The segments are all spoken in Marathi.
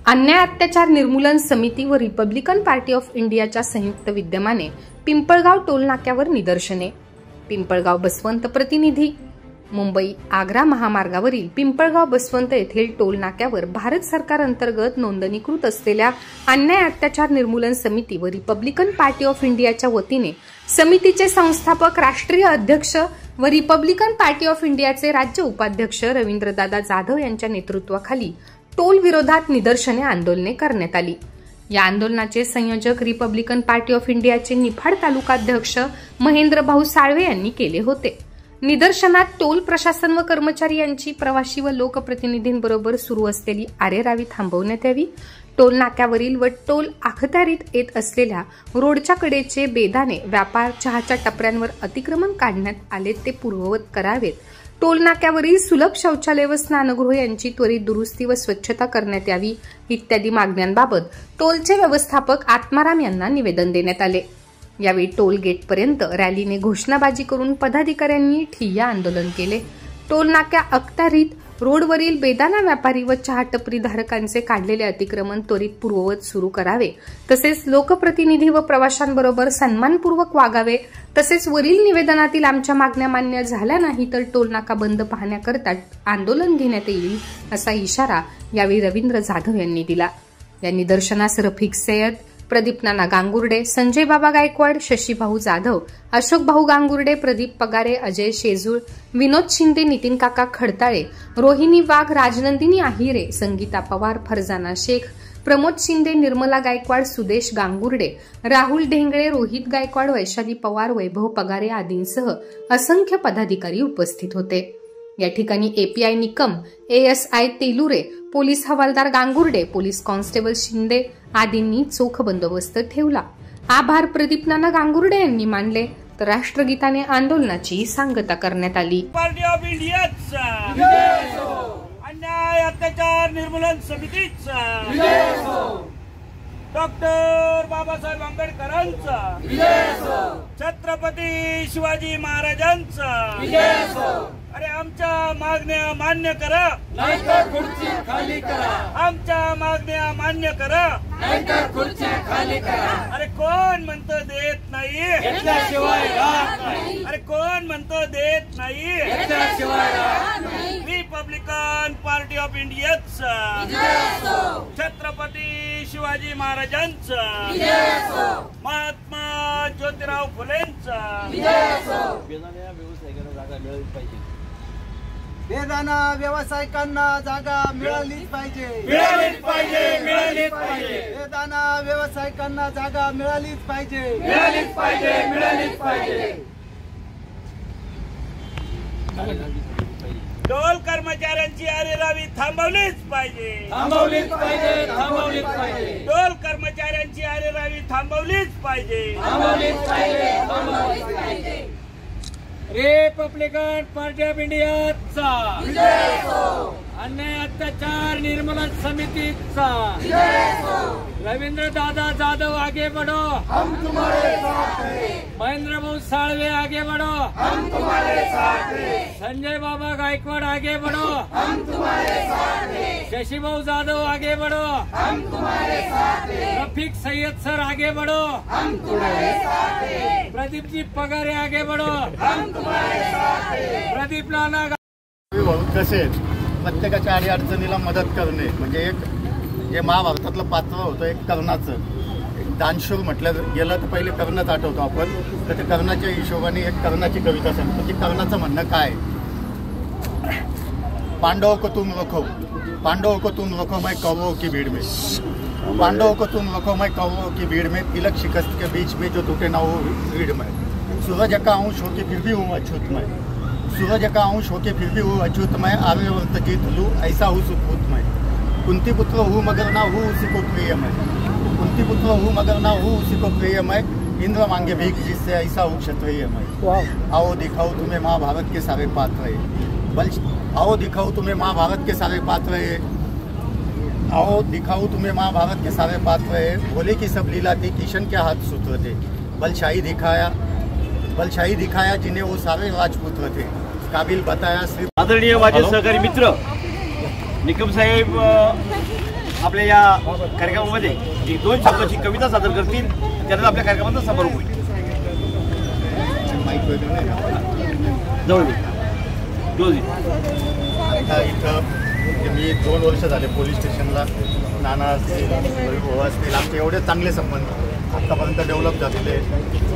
अन्याय अत्याचार निर्मूलन समिती व रिपब्लिकन पार्टी ऑफ इंडियाच्या संयुक्त विद्यमाने पिंपळगाव टोल नाक्यावर निदर्शने। पिंपळगाव बसवंत प्रतिनिधी। मुंबई आग्रा महामार्गावरील पिंपळगाव बसवंत येथील टोल नाक्यावर भारत सरकार अंतर्गत नोंदणीकृत असलेल्या अन्याय अत्याचार निर्मूलन समिती व रिपब्लिकन पार्टी ऑफ इंडियाच्या वतीने समितीचे संस्थापक राष्ट्रीय अध्यक्ष व रिपब्लिकन पार्टी ऑफ इंडियाचे राज्य उपाध्यक्ष रवींद्रदादा जाधव यांच्या नेतृत्वाखाली टोल विरोधात निदर्शने आंदोलने करण्यात आली। या आंदोलनाचे संयोजक रिपब्लिकन पार्टी ऑफ इंडियाचे निफाड तालुकाध्यक्ष महेंद्र भाऊ साळवे यांनी केले होते। निदर्शनात टोल प्रशासन व कर्मचारी यांची प्रवासी व लोकप्रतिनिधींबरोबर सुरू असलेली आरेरावी थांबवण्यात यावी, टोल नाक्यावरील व टोल अखत्यारीत येत असलेल्या रोडच्या कडेचे बेदाणे व्यापार, चहाच्या टपऱ्यांवर अतिक्रमण काढण्यात आले ते पूर्ववत करावेत, टोल नाक्यावरील सुलभ शौचालय व स्नानगृह यांची त्वरित दुरुस्ती व स्वच्छता करण्यात यावी इत्यादी मागण्यांबाबत टोलचे व्यवस्थापक आत्माराम यांना निवेदन देण्यात आले। यावेळी टोल गेटपर्यंत रॅलीने घोषणाबाजी करून पदाधिकाऱ्यांनी ठिय्या आंदोलन केले। टोल नाक्या अखत्यारीत रोडवरील बेदाणा व्यापारी व चहा टपरी धारकांचे काढलेले अतिक्रमण त्वरित पूर्ववत सुरू करावे, तसेच लोकप्रतिनिधी व प्रवाशांबरोबर सन्मानपूर्वक वागावे, तसेच वरील निवेदनातील आमच्या मागण्या मान्य झाल्या नाही तर टोल नाका बंद पाहण्याकरता आंदोलन घेण्यात येईल असा इशारा यावेळी रवींद्र जाधव यांनी दिला। या निदर्शनास रफिक सय्यद, प्रदीप नाना गांगुर्डे, संजय बाबा गायकवाड, शशी भाऊ जाधव, अशोक भाऊ गांगुर्डे, प्रदीप पगारे, अजय शेजूळ, विनोद शिंदे, नितीन काका खडताळे, रोहिणी वाघ, राजनंदिनी आहिरे, संगीता पवार, फरजाना शेख, प्रमोद शिंदे, निर्मला गायकवाड, सुदेश गांगुर्डे, राहुल ढेंगळे, रोहित गायकवाड, वैशाली पवार, वैभव पगारे आदींसह असंख्य पदाधिकारी उपस्थित होते। या ठिकाणी एपीआय निकम, एएसआय तेलुरे, पोलीस हवालदार गांगुर्डे, पोलीस कॉन्स्टेबल शिंदे आदींनी चोख बंदोबस्त ठेवला। आभार प्रदीप नाना गांगुर्डे यांनी मानले, तर राष्ट्रगीताने आंदोलनाची सांगता करण्यात आली। पार्टी ऑफ इंडियाचा अन्याय अत्याचार निर्मूलन समितीचा डॉक्टर बाबासाहेब आंबेडकरांचा, छत्रपती शिवाजी महाराजांचा, अरे आमच्या मागण्या मान्य करा, नाहीतर खुर्ची खाली करा, आमच्या मागण्या मान्य करा, नाहीतर खुर्ची खाली करा। अरे कोण म्हणतो देत नाही, घेतल्याशिवाय राहत नाही, अरे कोण म्हणतो देत नाही, घेतल्याशिवाय राहत नाही। रिपब्लिकन पार्टी ऑफ इंडियाचा, छत्रपती शिवाजी महाराजांचा, महात्मा ज्योतिराव फुलेंचा, बेदाणा व्यावसायिकांना जागा मिळालीच पाहिजे, मिळालीच पाहिजे, मिळालीच पाहिजे। बेदाणा व्यावसायिकांना जागा मिळालीच पाहिजे, मिळालीच पाहिजे, मिळालीच पाहिजे। टोल कर्मचाऱ्यांची आरेरावी थांबवलीच पाहिजे, थांबवलीच पाहिजे, थांबवलीच पाहिजे। टोल कर्मचाऱ्यांची आरेरावी थांबवलीच पाहिजे, थांबवलीच पाहिजे, थांबवलीच पाहिजे। रिपब्लिकन पार्टी ऑफ इंडियाचा अन्याय अत्याचार निर्मूलन समितीचा रवींद्र दादा जाधव आगे बढ़ो, हम तुम्हारे साथ हैं। महेंद्र भाऊ साळवे आगे बढ़ो, हम तुम्हारे साथ हैं। संजय बाबा गायकवाड़ आगे बढ़ो, हम तुम्हारे साथ हैं। शशी भाऊ जाधव आगे बढ़ो, हम तुम्हारे साथ हैं। रफीक सैयद सर आगे बढ़ो, हम तुम्हारे साथ हैं। प्रदीप जी पगारे आगे बढ़ो, हम तुम्हारे साथ हैं। प्रदीप नाना तसेच प्रत्येकाच्या अडीअडचणीला मदत करणे म्हणजे एक जे महाभारतातलं पात्र होतं एक कर्णाचं, एक दानशूर म्हटलं गेलं तर पहिले कर्णच आठवतो आपण, तर ते कर्णाच्या हिशोबाने एक कर्णाची कविता सांगतो की कर्णाचं म्हणणं काय, पांडवों को तुम रखो, पांडवों को तुम रखो मैं कौरवों की भीड़ में, पांडवों को तुम रखो मैं कौरवों की भीड़ में, तिलक शिकस्त के बीच में जो टूटे ना हो भीड़ में, सूरज का अंश होके फिर भी हूँ अछूत मैं, सूरज का अंश होके फिर भी हूँ अछूत मैं, आर्यवर्त जीत लूँ ऐसा हूँ सुपूत मैं, कुंती पुत्र हूँ मगर ना हूँ उसी को प्रिय मैं, कुंती पुत्र हूँ मगर ना हूँ उसी को प्रिय मैं, इंद्र मांगे भीख जिससे ऐसा हूँ क्षत्रिय मैं। आओ दिखाओ तुम्हें महाभारत के सारे पात्र है, आओ दिखाओ तुम्हें महाभारत के सारे पात्र है, आओ दिखाओ तुम्हें महाभारत के सारे पात्र है, भोले की सब लीला थी, किशन के हाथ सूत्र थे, बलशाही दिखाया जिन्हें वो सारे राजपुत्र थे, काबिल बताया श्री। आदरणीय माझे सहकारी मित्र निकम साहेब आपल्या या कार्यक्रमामध्ये एक 2 शब्दाची कविता सादर करतील, त्यानंतर आपल्या कार्यक्रमाचा समारोप होईल. आता इथं मी 2 वर्ष झाले पोलीस स्टेशनला. नाना असतील, भाऊ असतील, आमचे एवढे चांगले संबंध आत्तापर्यंत डेव्हलप झालेले.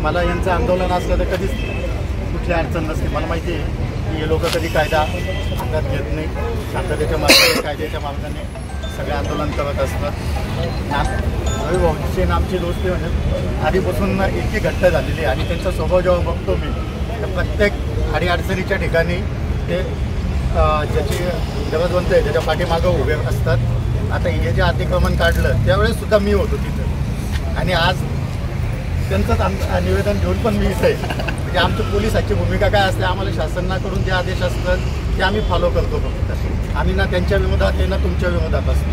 मला यांचं आंदोलन असलं तर कधीच कुठली अडचण नसते. मला माहिती आहे की हे लोक कधी कायदा हातात घेत नाही. शांततेच्या मार्गाने, कायद्याच्या मार्गाने सगळे आंदोलन करत असतात. भाऊची आमची दोस्ती म्हणजे आधीपासून इतकी घट्ट झालेली आहे आणि त्यांचा स्वभाव जेव्हा बघतो मी तर प्रत्येक अडीअडचणीच्या ठिकाणी ते ज्याची गरजवंत आहे त्याच्या पाठीमागं उभे असतात. आता हे जे अतिक्रमण काढलं त्यावेळेस सुद्धा मी होतो तिथं आणि आज त्यांचंच निवेदन घेऊन पण मी इथं आहे. म्हणजे आमची पोलिसाची भूमिका काय असते, आम्हाला शासनाकडून जे आदेश असतात ते आम्ही फॉलो करतो. फक्त आम्ही ना त्यांच्या विरोधात आहे ना तुमच्या विरोधात असतो.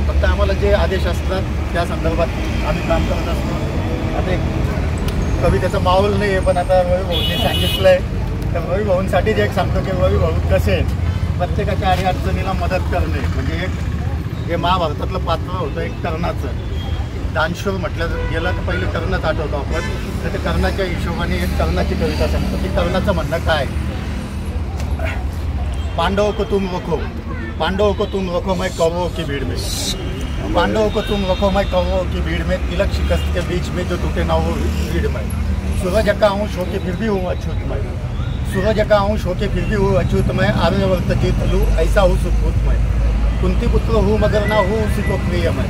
फक्त आम्हाला जे आदेश असतात त्या संदर्भात आम्ही काम करत असतो. आता एक कवितेचा माहोल नाही आहे, पण आता रवी भाऊंनी सांगितलं आहे तर रवी भाऊंसाठी जे एक सांगतो की रवी भाऊ कसे प्रत्येकाच्या अडीअडचणीला मदत करणे म्हणजे एक हे महाभारतातलं पात्र होतं एक कर्णाचं. दानशूर म्हटलं गेलं तर पहिले कर्णच आठवतो आपण. तर ते कर्णाच्या हिशोबाने एक कर्णाची कविता सांगतो की कर्णाचं म्हणणं काय. पांडवों को तुम रखो, पांडवों को तुम रखो मैं कौरवों की भीड़ में. पांडवों को तुम रखो मैं कौरवों की भीड़ में. तिलक शिकस्त के बीच में जो टूटे ना हो भीड़ में. सूरज का अंश होके फिर भी हूँ अछूत मैं. सूरज का अंश होके फिर भी हूँ अछूत मैं. आर्यवर्त जीत लूँ ऐसा हूँ सुखपूत मैं. कुंती पुत्र हूँ मगर ना हूँ उसी को प्रिय मैं.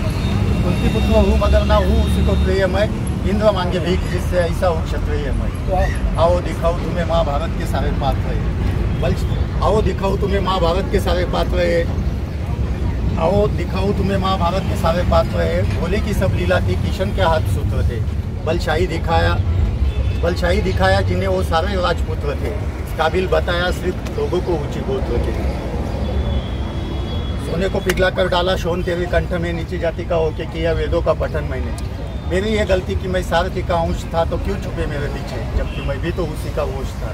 कुंती पुत्र हूँ मगर ना हूँ उसी को प्रिय मैं. इंद्र मांगे भीख जिससे ऐसा हूँ क्षत्रिय मैं. आओ दिखाओ तुम्हें महाभारत के सारे पात्र है. आओ दिखाओ तुम्हें महाभारत के सारे पात्र है. आओ दिखाओ तुम्हें महाभारत के सारे पात्र है. भोले की सब लीला थी, किशन के हाथ सूत्र थे. बलशाही दिखाया जिन्हें वो सारे राजपुत्र थे. काबिल बताया सिर्फ लोगों को ऊंची गोत्र थे. सोने को पिघला कर डाला शोन तेरे कंठ में. नीची जाति का होके किया वेदों का पठन मैंने. मेरी ये गलती कि मैं सारथी का अंश था तो क्यों छुपे मेरे पीछे, जबकि मैं भी तो उसी का वोश था.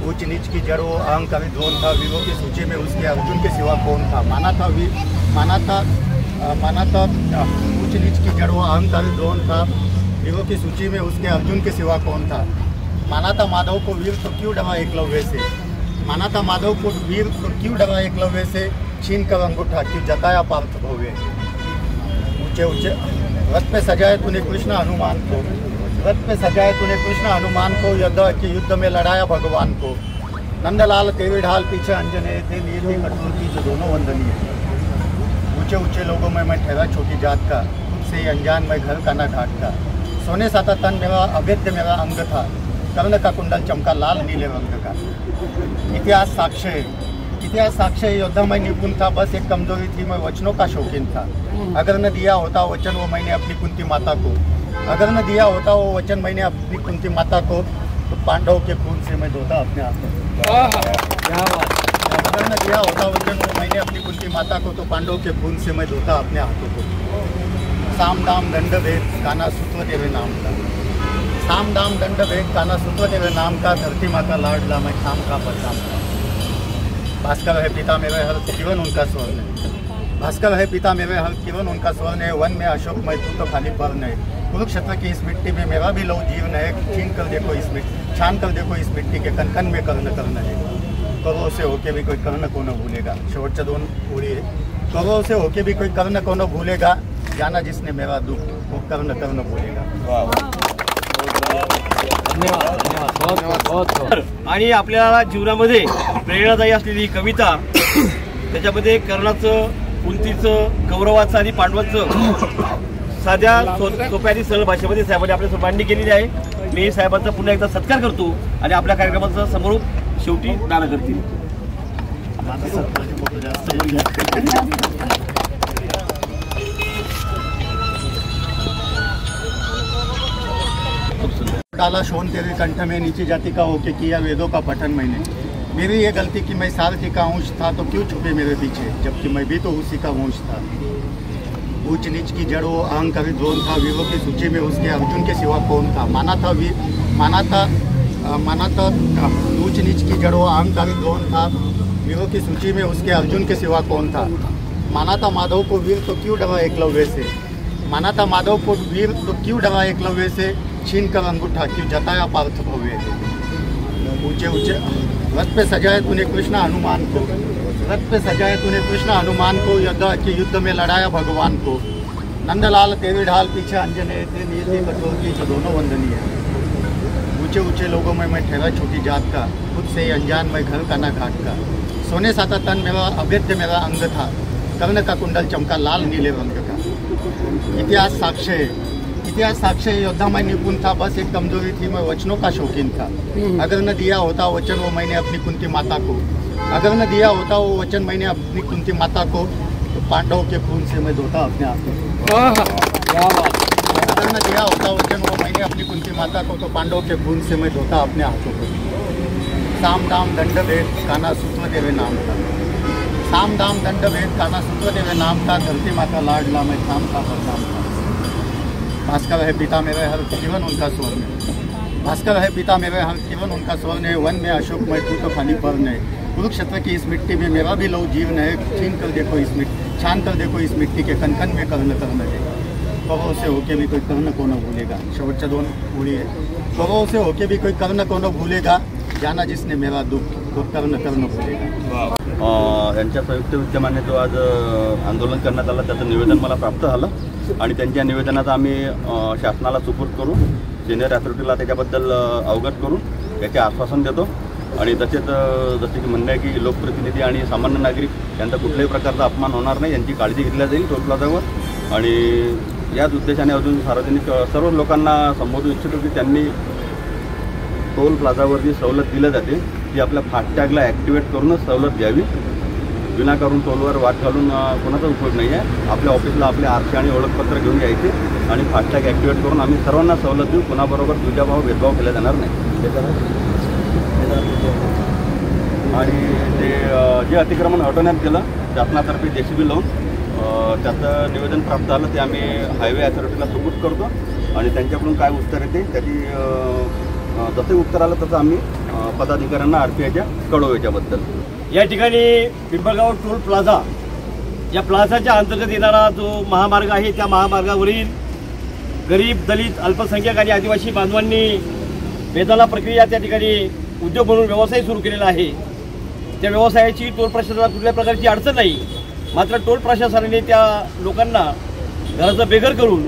ऊंच नीच की जड़ वो अहंकारी द्रोण था. वीरों की सूची में उसके अर्जुन के सिवा कौन था. माना था ऊंच नीच की जड़ वो अहंकारी द्रोण था. वीरों की सूची में उसके अर्जुन के सिवा कौन था. माना था माधव को वीर तो क्यों डरा एकलव्य से. माना था माधव को वीर तो क्यों डरा एकलव्य से. छीन कर अंगूठा क्यों जताया पार्थ भव्य. ऊंचे ऊंचे रथ पे सजाए तूने कृष्ण हनुमान को. रथ पे सजाए तूने कृष्ण हनुमान को. युद्ध में लड़ाया भगवान को. नंदलाल तेरे ढाल पीछे अंजने थे. लिए थे कठोर की जो दोनों वंदनीय. ऊंचे ऊंचे लोगों में मैं ठहरा छोटी जात का. खुद से ही अनजान मैं घर का ना घाट का. सोने सा था तन मेरा, अभेद्य मेरा अंग था. कर्ण का कुंडल चमका लाल नीले रंग का. इतिहास साक्ष्य योद्धा मैं निपुण था. बस एक कमजोरी थी, मैं वचनों का शौकीन था. अगर न दिया होता वचन वो मैंने अपनी कुंती माता को. अगर न दिया होता वो वचन मैंने अपनी कुंती माता को तो पांडवों के खून से मैं धोता अपने हाथों को. अगर न दिया होता वचन वो मैंने अपनी कुंती माता को तो पांडवों के खून से मैं धोता अपने हाथों को. साम दाम दंड भेद काना सूत्र तेरे नाम का. साम दाम दंड भेद काना सूत्र तेरे नाम का. धरती माँ का लाडला मैं काम का बदनाम का. भास्कर है पिता मेरे हर जीवन उनका स्वर्ण है. भास्कर है पिता मेरे हर जीवन उनका स्वर्ण है. वन में अशोक मैं तू तो खाली पर्ण है. कुरुक्षेत्र की इस मिट्टी में मेरा भी लव जीवन है. छीन कर देखो इस मिट्टी, छान कर देखो इस मिट्टी के कण कण में कर्ण है. करो से होके भी कोई कर्ण को न भूलेगा. शेवटच्या 2 ओळी आहे. करो से होके भी कोई कर्ण को न भूलेगा. जाना जिसने मेरा दुख वो कर्ण भूलेगा. आणि आपल्याला जीवनामध्ये प्रेरणादायी असलेली कविता, त्याच्यामध्ये कर्णाचं, कुंतीचं, कौरवाचं आणि पांडवाचं साध्या सोप्या आणि सरळ भाषेमध्ये साहेबांनी आपल्यासमोर मांडणी केलेली आहे. मी साहेबांचा पुन्हा एकदा सत्कार करतो आणि आपल्या कार्यक्रमाचा समारोप शेवटी नाना करतील. डाला शोन तेरे कंठ में. नीची जाति का होके किया वेदों का पठन मैंने. मेरी ये गलती कि मैं सारथी का अंश था तो क्यों छुपे मेरे पीछे, जबकि मैं भी तो उसी का वंश था. ऊंच नीच की जड़ वो अहंकारी द्रोण था. वीरों की सूची में उसके अर्जुन के सिवा कौन था. माना था ऊंच नीच की जड़ वो अहंकारी द्रोण था. वीरों की सूची में उसके अर्जुन के सिवा कौन था. माना था माधव को वीर तो क्यों डरा एकलव्य से, माना था माधव को वीर तो क्यों डरा एकलव्य से, छीन कर अंगूठा क्यों जताया पार्थ भव्य से। ऊंचे ऊंचे रथ पे सजाए तूने कृष्ण हनुमान को, रथ पे सजाए तूने कृष्ण हनुमान को, युद्ध में लड़ाया भगवान को। नंदलाल तेरे ढाल पीछे अंजने थे, नियति कठोर की जो दोनों वंदनीय। ऊंचे ऊंचे लोगों में मैं ठहरा छोटी जात का, खुद से ही अनजान मैं घर का ना घाट का। सोने सा था तन मेरा, अवैध मेरा अंग था, कर्ण का कुंडल चमका लाल नीले रंग का। इतिहास साक्ष्य योद्धा मैं निपुण था, बस एक कमजोरी थी मैं वचनों का शौकीन था। अगर न दिया होता वचन वो मैंने अपनी कुंती माता को, अगर न दिया होता वो वचन मैंने अपनी कुंती माता को, तो पांडव के खून से मैं धोता अपने हाथों को। अगर न दिया होता वचन वो मैंने अपनी कुंती माता को, तो पांडव के खून से मैं धोता अपने हाथों को। साम दाम दंड भेद काना सूत्र देवे नाम का, साम दाम दंड भेद काना सूत्र देवे नाम का, धरती माता लाडला मैं थाम था बदनाम था। भास्कर है पिता मेरे हर जीवन उनका स्वर्ण, भास्कर है पिता मेरे हर जीवन उनका स्वर्ण। वन में अशोक मैं तू तो खाली पर्ण है, कुरुक्षेत्र की इस मिट्टी में मेरा भी लव जीवन है। छीन कर देखो इस मिट्टी, छान कर देखो इस मिट्टी के कण कण में कर्ण कर्ण है। कौरव से होके भी कोई कर्ण को न भूलेगा, शेवटच्या 2 ओळी आहे। कौरव से होके भी कोई कर्ण को न भूलेगा, जाना जिसने मेरा दुख तो कर्ण कर्ण भूलेगा। यांच्या संयुक्त विद्यमाने जो आज आंदोलन करण्यात आलं त्याचं निवेदन मला प्राप्त झालं आणि त्यांच्या निवेदनाचा आम्ही शासनाला सुपूर्द करू, सिनियर अथॉरिटीला त्याच्याबद्दल अवगत करू, याचे आश्वासन देतो। आणि तसेच जसे की म्हणणं आहे की लोकप्रतिनिधी आणि सामान्य नागरिक यांचा कुठल्याही प्रकारचा अपमान होणार नाही, यांची काळजी घेतली जाईल टोल प्लाझावर। आणि याच उद्देशाने अजून सार्वजनिक सर्व लोकांना संबोधू इच्छितो की त्यांनी टोल प्लाझावर जी सवलत दिली जाते ती आपल्या फास्टॅगला ॲक्टिवेट करूनच सवलत द्यावी। विनाकारण टोलवर वाट घालून कोणाचा उपयोग नाही आहे। आपल्या ऑफिसला आपले आरशी आणि ओळखपत्र घेऊन यायचे आणि फास्टॅग ॲक्टिवेट करून आम्ही सर्वांना सवलत देऊ, कोणाबरोबर दुजाभाव भेदभाव केला जाणार नाही। आणि ते जे अतिक्रमण हटवण्यात गेलं शासनातर्फे JCB लावून त्याचं निवेदन प्राप्त झालं, ते आम्ही हायवे अथॉरिटीला सुपूर्द करतो आणि त्यांच्याकडून काय उत्तर येते त्याची जसे उत्तर आलं तसं आम्ही पदाधिकाऱ्यांना RTIच्या कळवू याच्याबद्दल। या ठिकाणी पिंपळगाव टोल प्लाझा या प्लाझाच्या अंतर्गत येणारा जो महामार्ग आहे त्या महामार्गावरील गरीब, दलित, अल्पसंख्याक आणि आदिवासी बांधवांनी वेतन प्रक्रिया त्या ठिकाणी उद्योग म्हणून व्यवसाय सुरू केलेला आहे। त्या व्यवसायाची टोल प्रशासनाला कुठल्या प्रकारची अडचण नाही, मात्र टोल प्रशासनाने त्या लोकांना घराचं बेघर करून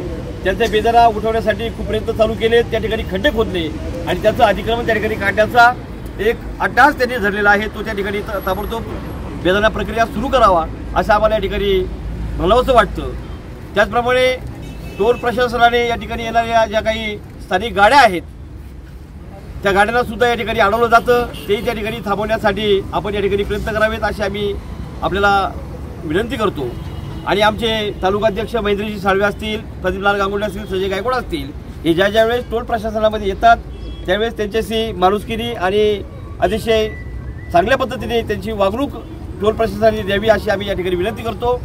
त्यांचे बेदरा उठवण्यासाठी खूप प्रयत्न चालू केले। त्या ठिकाणी खड्डे खोदले आणि त्याचं अतिक्रमण त्या ठिकाणी काढण्याचा एक अट्टाहास त्यांनी धरलेला आहे। तो त्या ठिकाणी ताबडतोब बेदना प्रक्रिया सुरू करावा असं आम्हाला या ठिकाणी म्हणावंसं वाटतं। त्याचप्रमाणे टोल प्रशासनाने या ठिकाणी येणाऱ्या ज्या काही स्थानिक गाड्या आहेत त्या गाड्यांना सुद्धा या ठिकाणी अडवलं जातं, तेही त्या ठिकाणी थांबवण्यासाठी आपण या ठिकाणी प्रयत्न करावेत अशी आम्ही आपल्याला विनंती करतो। आणि आमचे तालुकाध्यक्ष महेंद्रजी साळवे असतील, प्रदीपलाल गांगुर्डे असतील, संजय गायकवाड असतील, हे ज्या वेळेस टोल प्रशासनामध्ये येतात त्यावेळेस त्यांच्याशी माणुसकीने आणि अतिशय चांगल्या पद्धतीने त्यांची वागणूक टोल प्रशासनाने द्यावी अशी आम्ही या ठिकाणी विनंती करतो।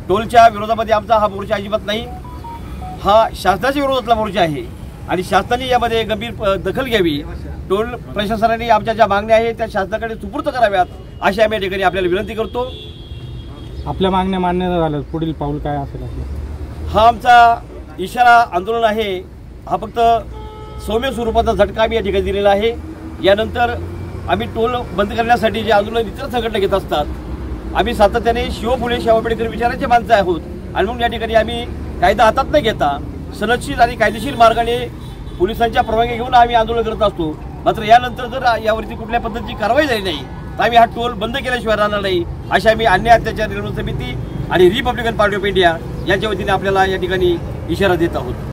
टोलच्या विरोधामध्ये आमचा हा मोर्चा अजिबात नाही, हा शासनाच्या विरोधातला मोर्चा आहे आणि शासनाने यामध्ये गंभीर दखल घ्यावी। टोल प्रशासनाने आमच्या ज्या मागण्या आहेत त्या शासनाकडे सुपूर्द कराव्यात अशी आम्ही या ठिकाणी आपल्याला विनंती करतो। आपल्या मागण्या मान्य झाल्या, पुढील पाऊल काय असेल? हा आमचा इशारा आंदोलन आहे, हा फक्त सौम्य स्वरूपाचा झटका आम्ही या ठिकाणी दिलेला आहे। यानंतर आम्ही टोल बंद करण्यासाठी जे आंदोलन इतर संघटना घेत असतात, आम्ही सातत्याने शिव फुले शाहू आंबेडकर विचारांचे माणसं आहोत आणि म्हणून या ठिकाणी आम्ही कायदा हातात न घेता सनदशीर आणि कायदेशीर मार्गाने पोलिसांच्या परवानगी घेऊन आम्ही आंदोलन करत असतो। मात्र यानंतर जर यावरती कुठल्या पद्धतीची कारवाई झाली नाही तर आम्ही हा टोल बंद केल्याशिवाय राहणार नाही अशी आम्ही अन्याय अत्याचार निर्मूलन समिती आणि रिपब्लिकन पार्टी ऑफ इंडिया यांच्या वतीने आपल्याला या ठिकाणी इशारा देत आहोत।